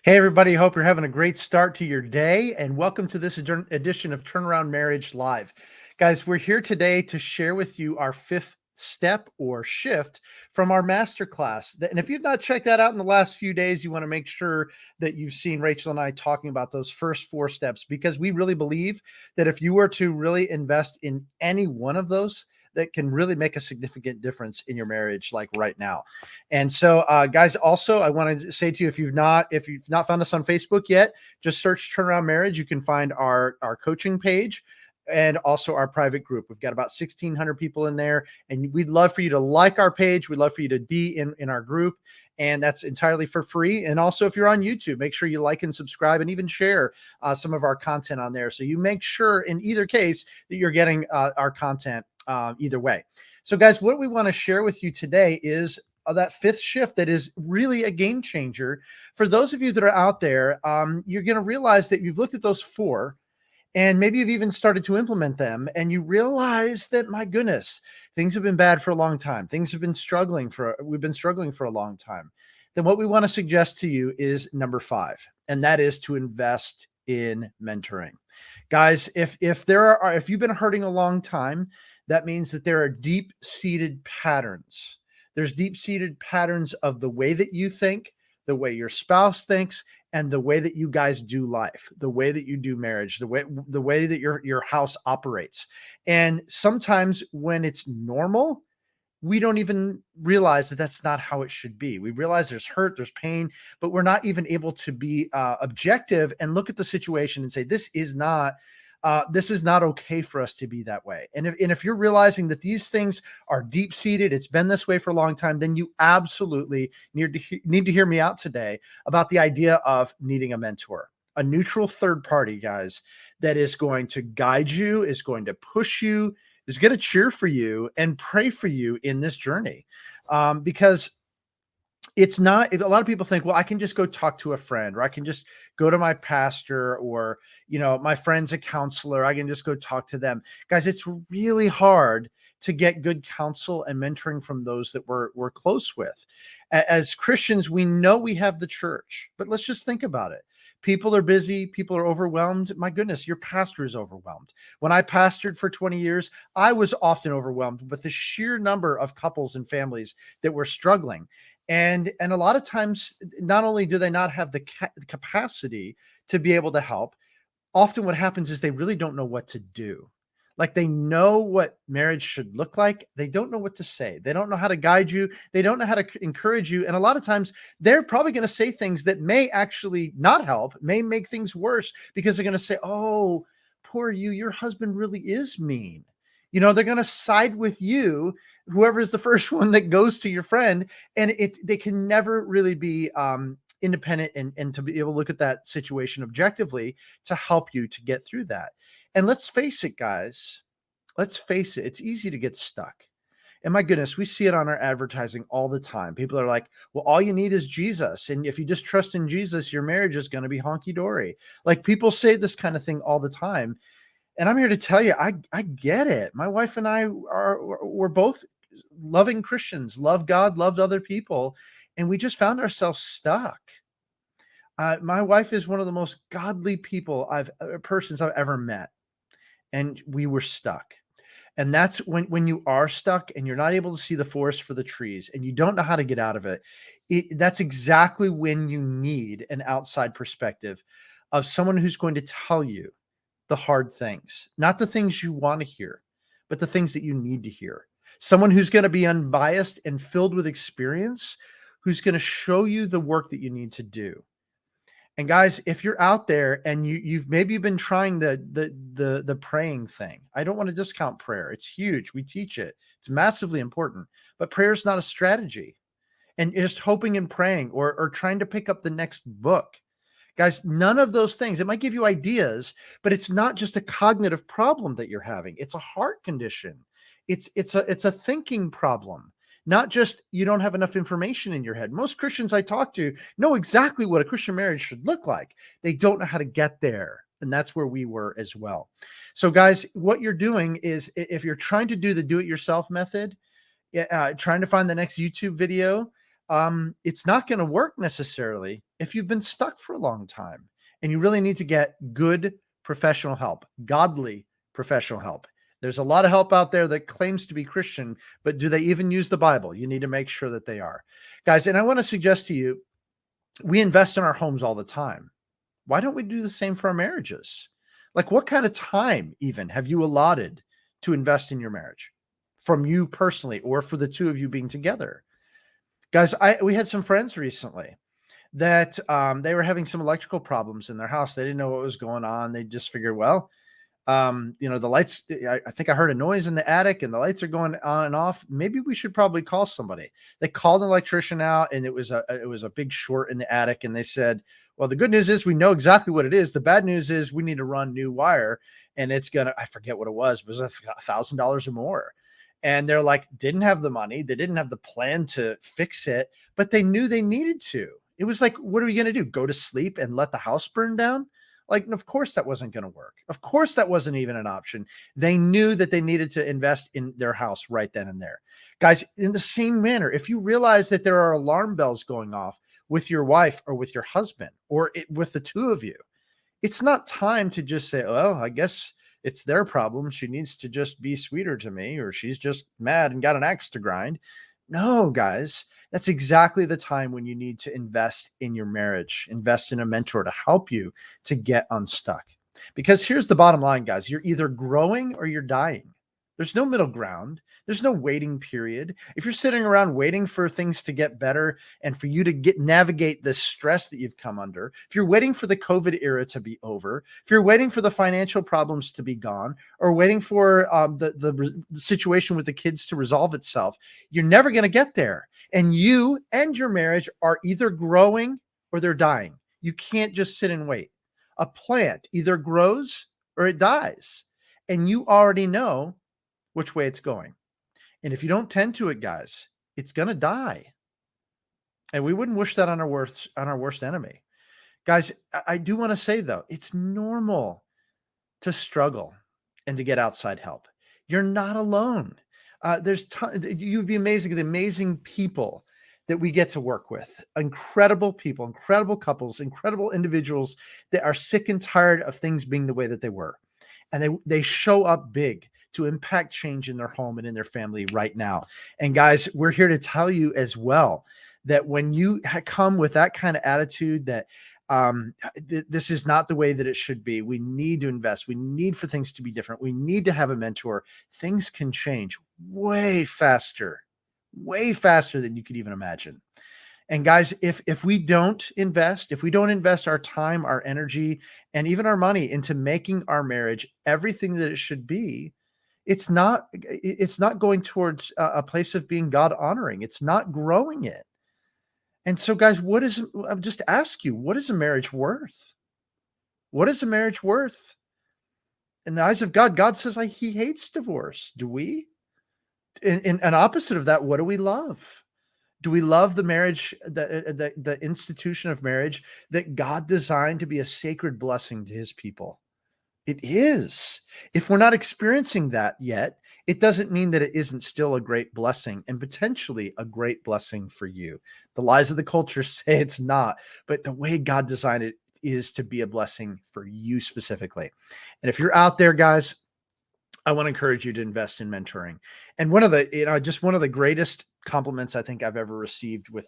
Hey, everybody. Hope you're having a great start to your day, and welcome to this edition of Turnaround Marriage Live. Guys, we're here today to share with you our fifth step or shift from our masterclass. And if you've not checked that out in the last few days, you want to make sure that you've seen Rachel and I talking about those first four steps, because we really believe that if you were to really invest in any one of those, that can really make a significant difference in your marriage, like right now. And so, guys, also, I want to say to you, if you've not found us on Facebook yet, just search Turnaround Marriage. You can find our coaching page and also our private group. We've got about 1,600 people in there, and we'd love for you to like our page. We'd love for you to be in our group, and that's entirely for free. And also, if you're on YouTube, make sure you like and subscribe, and even share some of our content on there, so you make sure in either case that you're getting our content either way. So, guys, what we want to share with you today is that fifth shift that is really a game changer. For those of you that are out there, you're going to realize that you've looked at those four, and maybe you've even started to implement them, and you realize that, my goodness, things have been bad for a long time. We've been struggling for a long time. Then what we want to suggest to you is number 5, and that is to invest in mentoring. Guys, if you've been hurting a long time, that means that there are deep-seated patterns. There's deep-seated patterns of the way that you think, the way your spouse thinks, and the way that you guys do life, the way that you do marriage, the way that your house operates. And sometimes when it's normal, we don't even realize that that's not how it should be. We realize there's hurt, there's pain, but we're not even able to be objective and look at the situation and say, this is not okay for us to be that way. And if you're realizing that these things are deep seated, it's been this way for a long time, then you absolutely need to hear me out today about the idea of needing a mentor, a neutral third party, guys, that is going to guide you, is going to push you, is going to cheer for you and pray for you in this journey. Because it's not, a lot of people think, well, I can just go talk to a friend, or I can just go to my pastor, or, my friend's a counselor. I can just go talk to them. Guys, it's really hard to get good counsel and mentoring from those that we're close with. As Christians, we know we have the church, but let's just think about it. People are busy. People are overwhelmed. My goodness, your pastor is overwhelmed. When I pastored for 20 years, I was often overwhelmed with the sheer number of couples and families that were struggling. And a lot of times, not only do they not have the capacity to be able to help, often what happens is they really don't know what to do. Like, they know what marriage should look like. They don't know what to say. They don't know how to guide you. They don't know how to encourage you. And a lot of times they're probably going to say things that may actually not help, may make things worse, because they're going to say, oh, poor you, your husband really is mean. They're going to side with you, whoever is the first one that goes to your friend. And they can never really be independent and to be able to look at that situation objectively to help you to get through that. And let's face it, guys, it's easy to get stuck. And my goodness, we see it on our advertising all the time. People are like, well, all you need is Jesus. And if you just trust in Jesus, your marriage is going to be honky dory. Like, people say this kind of thing all the time. And I'm here to tell you, I get it. My wife and we're both loving Christians, love God, loved other people. And we just found ourselves stuck. My wife is one of the most godly persons I've ever met. And we were stuck. And that's when you are stuck and you're not able to see the forest for the trees and you don't know how to get out of it. That's exactly when you need an outside perspective of someone who's going to tell you the hard things, not the things you want to hear, but the things that you need to hear. Someone who's going to be unbiased and filled with experience, who's going to show you the work that you need to do. And guys, if you're out there and you've maybe been trying the praying thing, I don't want to discount prayer. It's huge. We teach it. It's massively important, but prayer is not a strategy. And just hoping and praying or trying to pick up the next book. Guys, none of those things. It might give you ideas, but it's not just a cognitive problem that you're having. It's a heart condition. It's a thinking problem. Not just you don't have enough information in your head. Most Christians I talk to know exactly what a Christian marriage should look like. They don't know how to get there. And that's where we were as well. So, guys, what you're doing is, if you're trying to do the do-it-yourself method, trying to find the next YouTube video, it's not going to work necessarily. if you've been stuck for a long time and you really need to get good professional help, godly professional help. There's a lot of help out there that claims to be Christian, but do they even use the Bible? You need to make sure that they are. Guys, and I want to suggest to you, we invest in our homes all the time. Why don't we do the same for our marriages? Like, what kind of time even have you allotted to invest in your marriage from you personally or for the two of you being together? Guys, we had some friends recently that they were having some electrical problems in their house. They didn't know what was going on. They just figured, well, the lights, I think I heard a noise in the attic and the lights are going on and off. Maybe we should probably call somebody. They called an electrician out, and it was a big short in the attic. And they said, well, the good news is we know exactly what it is. The bad news is we need to run new wire, and it's I forget what it was $1,000 or more. And they're like, didn't have the money. They didn't have the plan to fix it, but they knew they needed to. It was like, what are we going to do? Go to sleep and let the house burn down? Like, of course that wasn't going to work. Of course that wasn't even an option. They knew that they needed to invest in their house right then and there. Guys, in the same manner, if you realize that there are alarm bells going off with your wife or with your husband or with the two of you, it's not time to just say, well, I guess it's their problem. She needs to just be sweeter to me, or she's just mad and got an axe to grind. No, guys, that's exactly the time when you need to invest in your marriage, invest in a mentor to help you to get unstuck. Because here's the bottom line, guys, you're either growing or you're dying. There's no middle ground. There's no waiting period. If you're sitting around waiting for things to get better and for you to navigate the stress that you've come under, if you're waiting for the COVID era to be over, if you're waiting for the financial problems to be gone, or waiting for the situation with the kids to resolve itself, you're never going to get there. And you and your marriage are either growing or they're dying. You can't just sit and wait. A plant either grows or it dies. And you already know which way it's going. And if you don't tend to it, guys, it's going to die. And we wouldn't wish that on our worst enemy. Guys, I do want to say, though, it's normal to struggle and to get outside help. You're not alone. You'd be amazing, the amazing people that we get to work with. Incredible people, incredible couples, incredible individuals that are sick and tired of things being the way that they were. And they show up big to impact change in their home and in their family right now. And guys, we're here to tell you as well that when you come with that kind of attitude that this is not the way that it should be, we need to invest. We need for things to be different. We need to have a mentor. Things can change way faster than you could even imagine. And guys, if we don't invest our time, our energy, and even our money into making our marriage everything that it should be, it's not going towards a place of being God honoring. It's not growing it. And so, guys, I'll just ask you, what is a marriage worth? What is a marriage worth? In the eyes of God, God says he hates divorce. Do we? In an opposite of that, what do we love? Do we love the marriage, the institution of marriage that God designed to be a sacred blessing to his people? It is. If we're not experiencing that yet, it doesn't mean that it isn't still a great blessing and potentially a great blessing for you. The lies of the culture say it's not, but the way God designed it is to be a blessing for you specifically. And if you're out there, guys, I want to encourage you to invest in mentoring. And one of the greatest compliments I think I've ever received with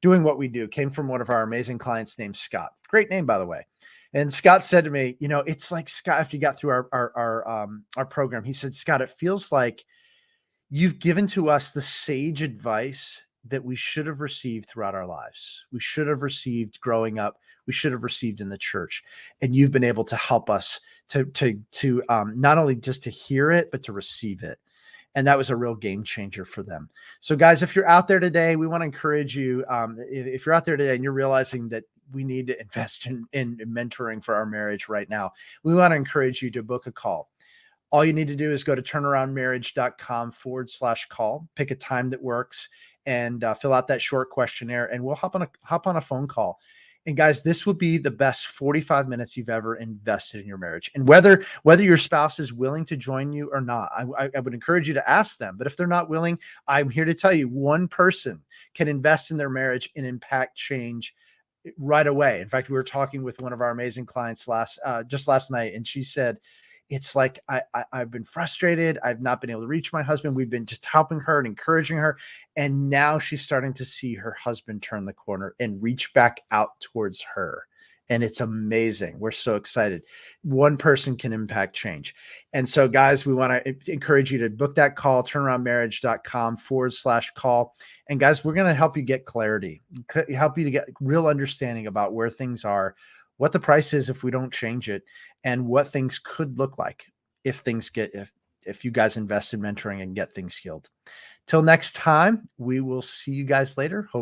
doing what we do came from one of our amazing clients named Scott. Great name, by the way. And Scott said to me, it's like, Scott, after you got through our program, he said, Scott, it feels like you've given to us the sage advice that we should have received throughout our lives. We should have received growing up. We should have received in the church. And you've been able to help us to not only just to hear it, but to receive it. And that was a real game changer for them. So guys, if you're out there today, we want to encourage you. If you're out there today and you're realizing that we need to invest in mentoring for our marriage right now, we want to encourage you to book a call. All you need to do is go to turnaroundmarriage.com/call, pick a time that works, and fill out that short questionnaire, and we'll hop on a phone call. And guys, this will be the best 45 minutes you've ever invested in your marriage. And whether your spouse is willing to join you or not, I would encourage you to ask them. But if they're not willing, I'm here to tell you, one person can invest in their marriage and impact change right away. In fact, we were talking with one of our amazing clients just last night, and she said, it's like I've been frustrated. I've not been able to reach my husband. We've been just helping her and encouraging her. And now she's starting to see her husband turn the corner and reach back out towards her. And it's amazing. We're so excited. One person can impact change. And so, guys, we want to encourage you to book that call, turnaroundmarriage.com/call. And guys, we're going to help you get clarity, help you to get real understanding about where things are, what the price is if we don't change it, and what things could look like if you guys invest in mentoring and get things healed. Till next time, we will see you guys later. Hope